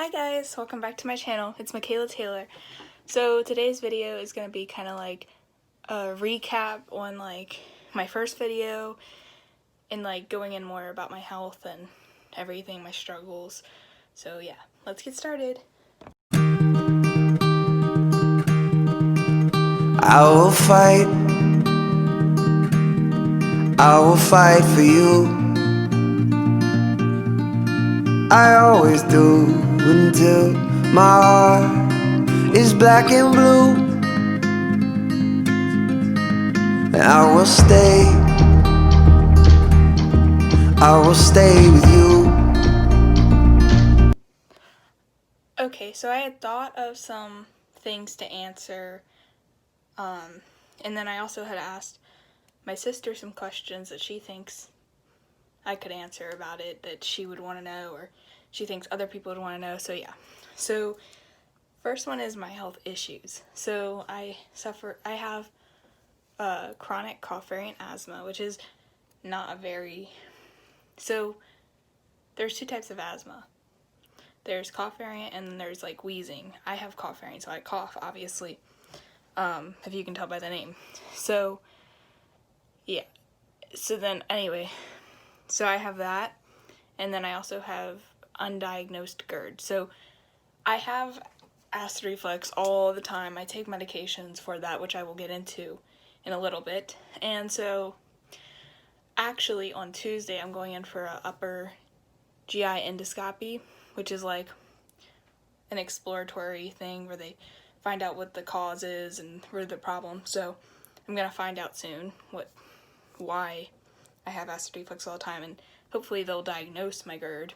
Hi guys, welcome back to my channel. It's Michaela Taylor. So today's video is going to be kind of like a recap on like my first video and like going in more about my health and everything, my struggles. So yeah, let's get started. I will fight for you. I always do until my heart is black and blue. And I will stay with you. Okay, so I had thought of some things to answer, and then I also had asked my sister some questions that she thinks I could answer about it that she would want to know, or she thinks other people would want to know. So yeah. So first one is my health issues. So I have chronic cough variant asthma, which is not a very, so there's two types of asthma. There's cough variant and then there's like wheezing. I have cough variant, so I cough, obviously, if you can tell by the name. So yeah, so then anyway, so I have that, and then I also have undiagnosed GERD. So I have acid reflux all the time. I take medications for that, which I will get into in a little bit. And so actually on Tuesday I'm going in for a upper GI endoscopy, which is like an exploratory thing where they find out what the cause is and where the problem. So I'm gonna find out soon why I have acid reflux all the time, and hopefully they'll diagnose my GERD.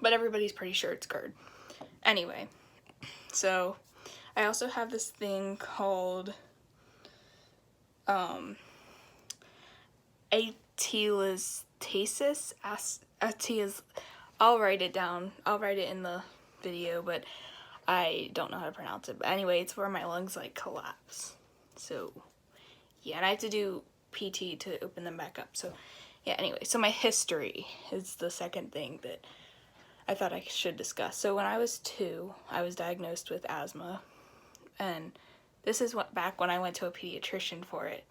But everybody's pretty sure it's GERD. Anyway, so I also have this thing called atelectasis. I'll write it down. I'll write it in the video, but I don't know how to pronounce it. But anyway, it's where my lungs like collapse. So yeah, and I have to do PT to open them back up. So yeah, anyway, so my history is the second thing that I thought I should discuss. So when I was 2, I was diagnosed with asthma, and this is back when I went to a pediatrician for it.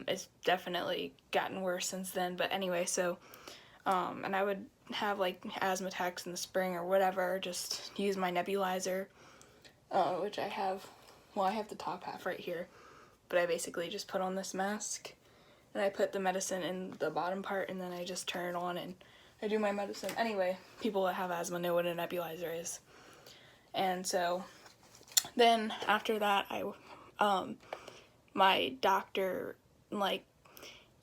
It's definitely gotten worse since then, but anyway, so and I would have like asthma attacks in the spring or whatever, just use my nebulizer, which I have. Well, I have the top half right here, but I basically just put on this mask and I put the medicine in the bottom part, and then I just turn it on and I do my medicine. Anyway, people that have asthma know what a nebulizer is. And so then after that, my doctor, like,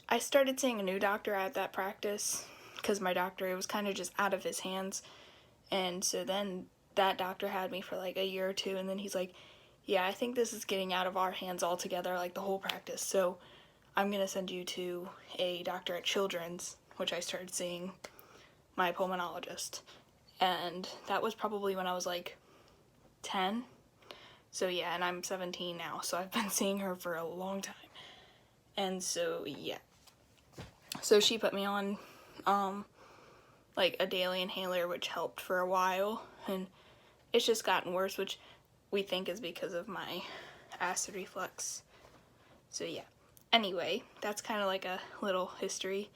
I started seeing a new doctor at that practice because my doctor, it was kind of just out of his hands. And so then that doctor had me for like a year or two, and then he's like, yeah, I think this is getting out of our hands altogether, like the whole practice. So I'm going to send you to a doctor at Children's, which I started seeing my pulmonologist. And that was probably when I was like 10. So yeah, and I'm 17 now, so I've been seeing her for a long time. And so yeah. So she put me on like a daily inhaler, which helped for a while, and it's just gotten worse, which we think is because of my acid reflux. So yeah. Anyway, that's kind of like a little history.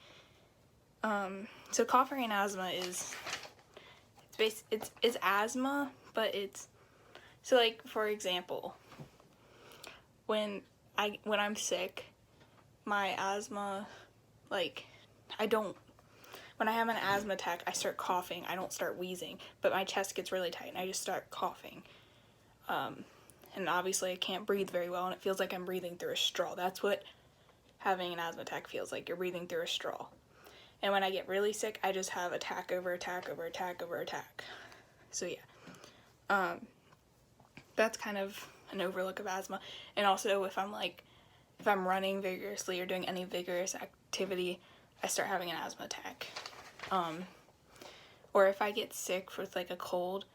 So cough and asthma is it's asthma, but it's, so like for example, when I'm sick, my asthma, like, when I have an asthma attack, I start coughing. I don't start wheezing, but my chest gets really tight and I just start coughing. And obviously I can't breathe very well, and it feels like I'm breathing through a straw. That's what having an asthma attack feels like. You're breathing through a straw. And when I get really sick, I just have attack over attack over attack over attack. So yeah. That's kind of an overlook of asthma. And also if I'm running vigorously or doing any vigorous activity, I start having an asthma attack. Or if I get sick with like a cold,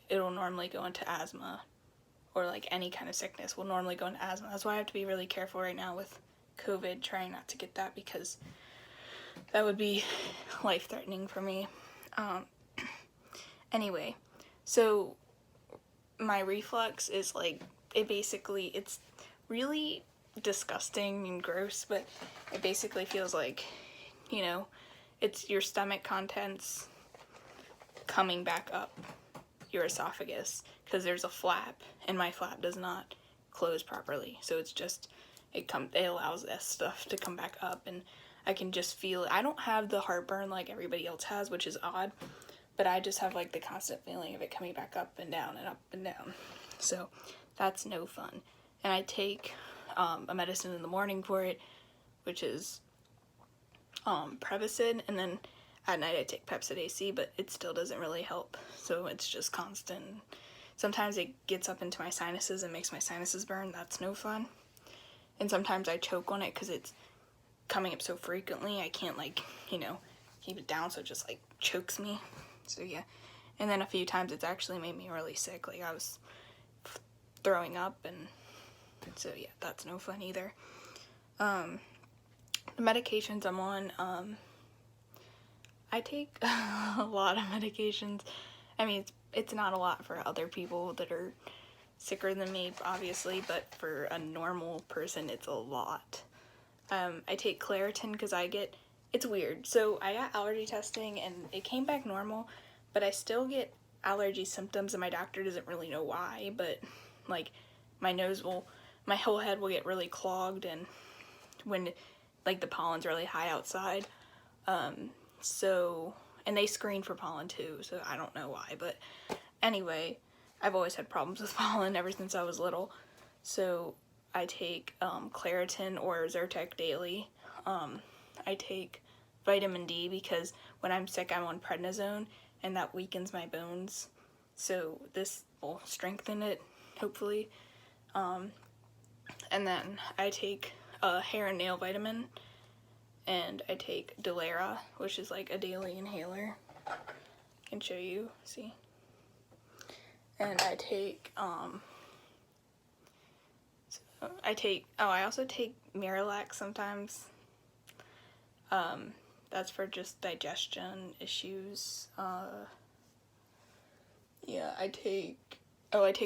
it'll normally go into asthma, or like any kind of sickness will normally go into asthma. That's why I have to be really careful right now with COVID, trying not to get that, because that would be life-threatening for me. Anyway, so my reflux is like, it's really disgusting and gross, but it basically feels like, you know, it's your stomach contents coming back up your esophagus, because there's a flap, and my flap does not close properly, so it's just, it allows that stuff to come back up, and I can just feel it. I don't have the heartburn like everybody else has, which is odd, but I just have like the constant feeling of it coming back up and down and up and down, so that's no fun. And I take a medicine in the morning for it, which is Prevacid, and then at night I take Pepcid AC, but it still doesn't really help, so it's just constant. Sometimes it gets up into my sinuses and makes my sinuses burn. That's no fun. And sometimes I choke on it because it's coming up so frequently. I can't, like, keep it down, so it just, like, chokes me. So, yeah. And then a few times it's actually made me really sick. Like, I was throwing up, and so, yeah, that's no fun either. The medications I'm on, I take a lot of medications. I mean, it's not a lot for other people that are sicker than me, obviously, but for a normal person, it's a lot. I take Claritin because it's weird. So I got allergy testing, and it came back normal, but I still get allergy symptoms, and my doctor doesn't really know why, but, like, my whole head will get really clogged, and when, like, the pollen's really high outside, and they screen for pollen too, so I don't know why, but anyway, I've always had problems with pollen ever since I was little, so I take Claritin or Zyrtec daily. I take vitamin D because when I'm sick I'm on prednisone, and that weakens my bones, so this will strengthen it, hopefully. And then I take a hair and nail vitamin, and I take Delera, which is like a daily inhaler. I can show you, see. And I take, I also take Miralax sometimes. That's for just digestion issues. Yeah, I take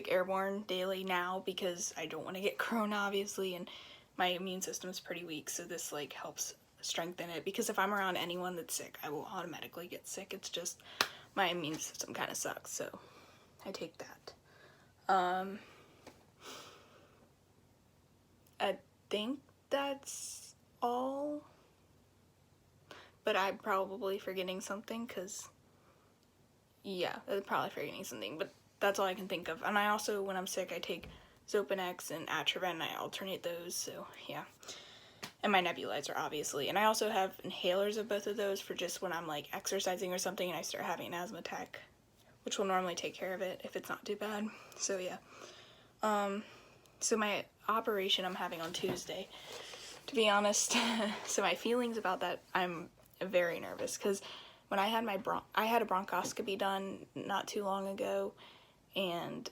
Airborne daily now because I don't want to get corona, obviously, and my immune system is pretty weak, so this, like, helps strengthen it, because if I'm around anyone that's sick, I will automatically get sick. It's just my immune system kind of sucks, so I take that. I think that's all, but I'm probably forgetting something, because, yeah, I'm probably forgetting something, but that's all I can think of. And I also, when I'm sick, I take Zopanex and Atrovan, and I alternate those, so, yeah. And my nebulizer, obviously. And I also have inhalers of both of those for just when I'm, like, exercising or something and I start having an asthma attack, which will normally take care of it if it's not too bad. So, yeah. So my operation I'm having on Tuesday, to be honest, so my feelings about that, I'm very nervous, because when I had I had a bronchoscopy done not too long ago, and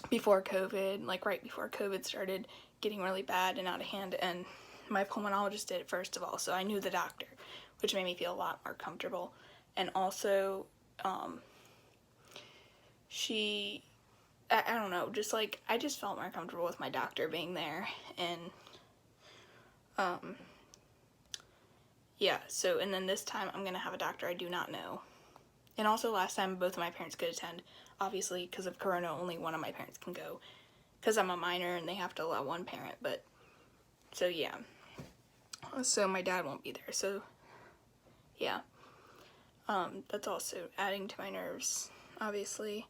before COVID, like right before COVID started getting really bad and out of hand, and my pulmonologist did it first of all, so I knew the doctor, which made me feel a lot more comfortable. And also, I don't know, just like, I just felt more comfortable with my doctor being there, and, yeah, so, and then this time I'm gonna have a doctor I do not know. And also last time both of my parents could attend, obviously, because of corona, only one of my parents can go, because I'm a minor and they have to allow one parent, but, so yeah. So my dad won't be there, so, yeah. That's also adding to my nerves, obviously.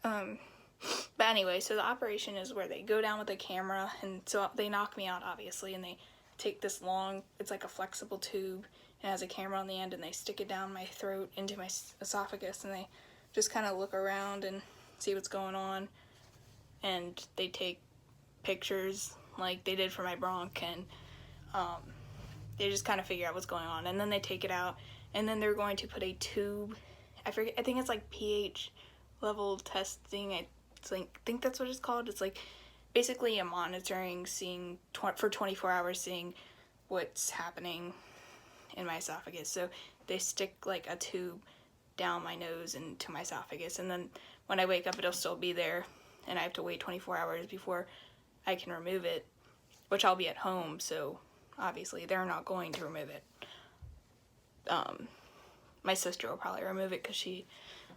But anyway, so the operation is where they go down with a camera, and so they knock me out, obviously, and they take this long, it's like a flexible tube, and it has a camera on the end, and they stick it down my throat into my esophagus, and they just kind of look around and see what's going on, and they take pictures like they did for my bronch, and they just kind of figure out what's going on, and then they take it out, and then they're going to put a tube, I think it's like pH level testing, I think that's what it's called. It's like basically a monitoring, seeing for 24 hours, seeing what's happening in my esophagus. So they stick like a tube down my nose and to my esophagus, and then when I wake up it'll still be there, and I have to wait 24 hours before I can remove it, which I'll be at home, so obviously they're not going to remove it. My sister will probably remove it because she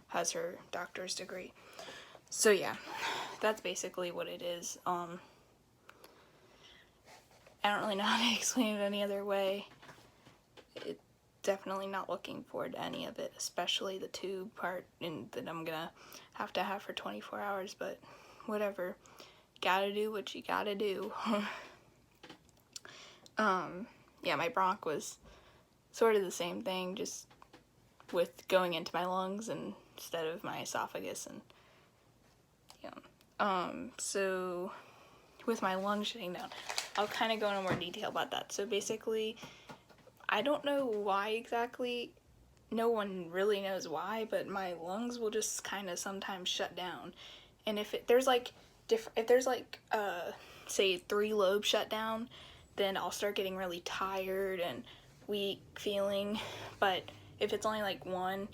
has her doctor's degree. So yeah, that's basically what it is. I don't really know how to explain it any other way. It's definitely not looking forward to any of it, especially the tube part, and that I'm gonna have to have for 24 hours, but whatever. Gotta do what you gotta do. Yeah, my bronch was sort of the same thing, just with going into my lungs instead of my esophagus, and yeah. So with my lungs shutting down, I'll kind of go into more detail about that. So basically, I don't know why exactly, no one really knows why, but my lungs will just kind of sometimes shut down. And if there's like say 3 lobes shut down, then I'll start getting really tired and weak feeling. But if it's only like 1,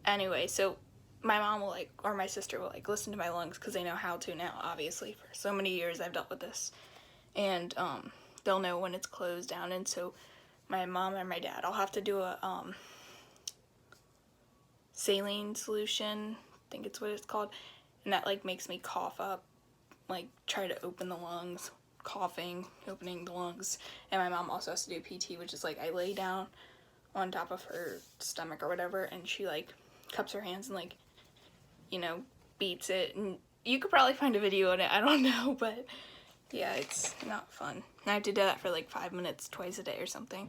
anyway, so my mom will like, or my sister will like listen to my lungs because they know how to now, obviously. For so many years I've dealt with this. And they'll know when it's closed down. And so my mom and my dad, I'll have to do a saline solution, I think it's what it's called, and that like makes me cough up, like try to open the lungs, coughing, opening the lungs. And my mom also has to do PT, which is like I lay down on top of her stomach or whatever, and she like cups her hands and like, you know, beats it. And you could probably find a video on it, I don't know, but yeah, it's not fun. And I have to do that for like 5 minutes twice a day or something.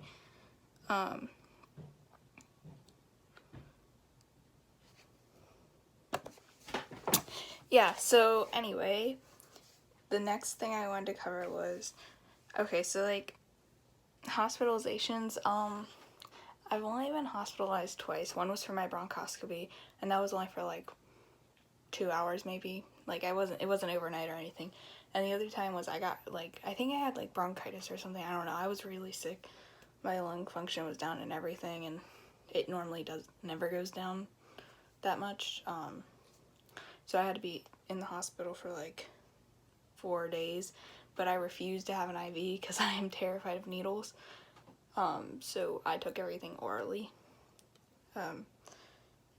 Yeah, so anyway, the next thing I wanted to cover was, okay, so like hospitalizations. I've only been hospitalized twice. One was for my bronchoscopy, and that was only for like 2 hours maybe. Like it wasn't overnight or anything. And the other time was I got like, I think I had like bronchitis or something, I don't know. I was really sick. My lung function was down and everything, and it normally never goes down that much. So I had to be in the hospital for like 4 days, but I refused to have an IV because I am terrified of needles. So I took everything orally.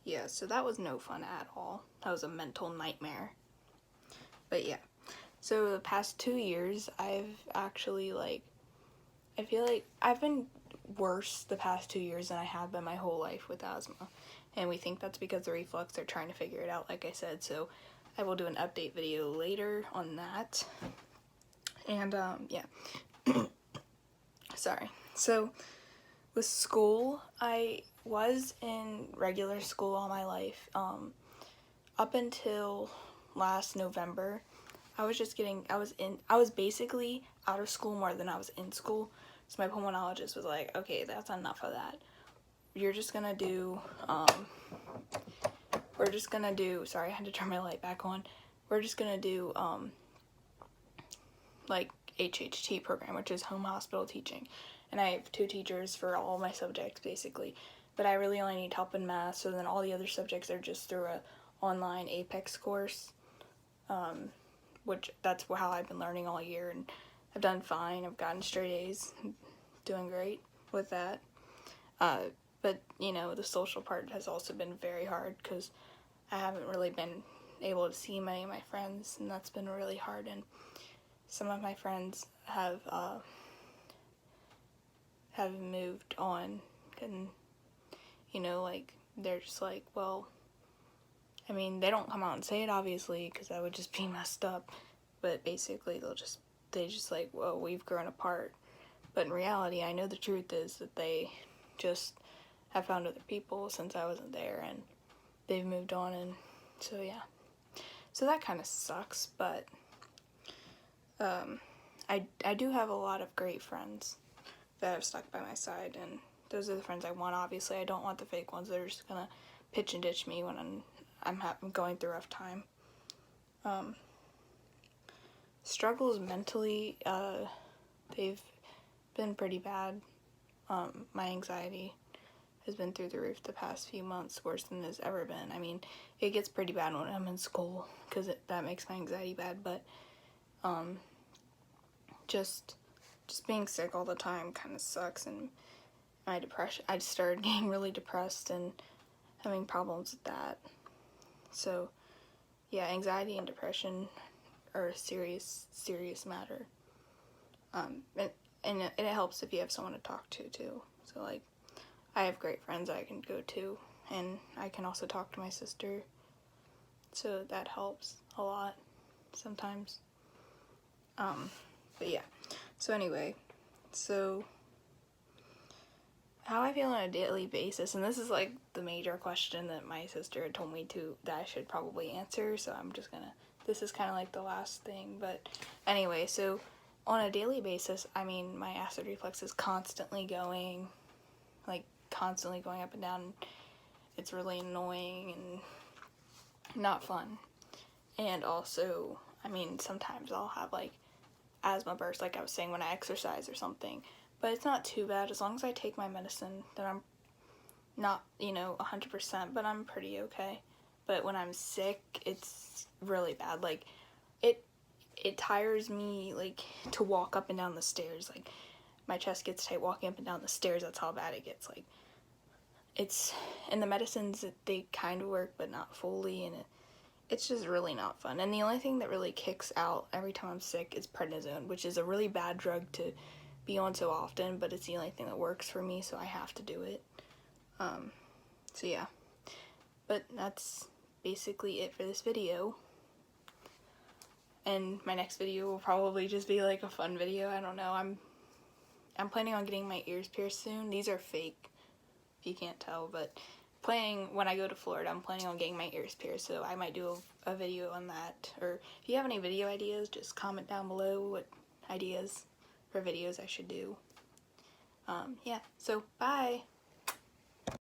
Yeah, so that was no fun at all. That was a mental nightmare. But yeah, so the past 2 years, I've actually like, I feel like I've been worse the past 2 years than I have been my whole life with asthma. And we think that's because the reflux, they're trying to figure it out, like I said. So I will do an update video later on that. And yeah. Sorry. So with school, I was in regular school all my life. Up until last November, I was basically out of school more than I was in school. So my pulmonologist was like, okay, that's enough of that. You're just gonna do, sorry, I had to turn my light back on. We're just gonna do, like, HHT program, which is home hospital teaching. And I have 2 teachers for all my subjects, basically. But I really only need help in math, so then all the other subjects are just through a online APEX course, which that's how I've been learning all year, and I've done fine. I've gotten straight A's, doing great with that. But, you know, the social part has also been very hard because I haven't really been able to see many of my friends, and that's been really hard. And some of my friends have moved on, and, you know, like, they're just like, well, I mean, they don't come out and say it, obviously, because that would just be messed up, but basically they just like, well, we've grown apart. But in reality, I know the truth is that they just have found other people since I wasn't there, and they've moved on, and so yeah. So that kind of sucks, but I do have a lot of great friends that have stuck by my side, and those are the friends I want. Obviously, I don't want the fake ones that are just gonna pitch and ditch me when I'm going through a rough time. Struggles mentally, they've been pretty bad. My anxiety has been through the roof the past few months, worse than it's ever been. I mean, it gets pretty bad when I'm in school, because that makes my anxiety bad, but just being sick all the time kind of sucks, and my depression, I just started getting really depressed and having problems with that. So yeah, anxiety and depression are a serious matter. And it helps if you have someone to talk to too. So like, I have great friends I can go to, and I can also talk to my sister, so that helps a lot sometimes. But yeah, so anyway, so how I feel on a daily basis, and this is like the major question that my sister had told me that I should probably answer, so I'm just gonna, this is kind of like the last thing. But anyway, so on a daily basis, I mean, my acid reflux is constantly going up and down. It's really annoying and not fun. And also, I mean, sometimes I'll have like asthma bursts, like I was saying, when I exercise or something. But it's not too bad as long as I take my medicine. Then I'm not, 100%, but I'm pretty okay. But when I'm sick, it's really bad. Like, it tires me, like, to walk up and down the stairs. Like, my chest gets tight walking up and down the stairs. That's how bad it gets. Like, and the medicines, they kind of work, but not fully, and it's just really not fun. And the only thing that really kicks out every time I'm sick is prednisone, which is a really bad drug to be on so often, but it's the only thing that works for me, so I have to do it. So yeah. But that's basically it for this video. And my next video will probably just be like a fun video. I don't know. I'm planning on getting my ears pierced soon. These are fake, if you can't tell, but when I go to Florida, I'm planning on getting my ears pierced, so I might do a video on that. Or if you have any video ideas, just comment down below what ideas for videos I should do. Yeah, so bye!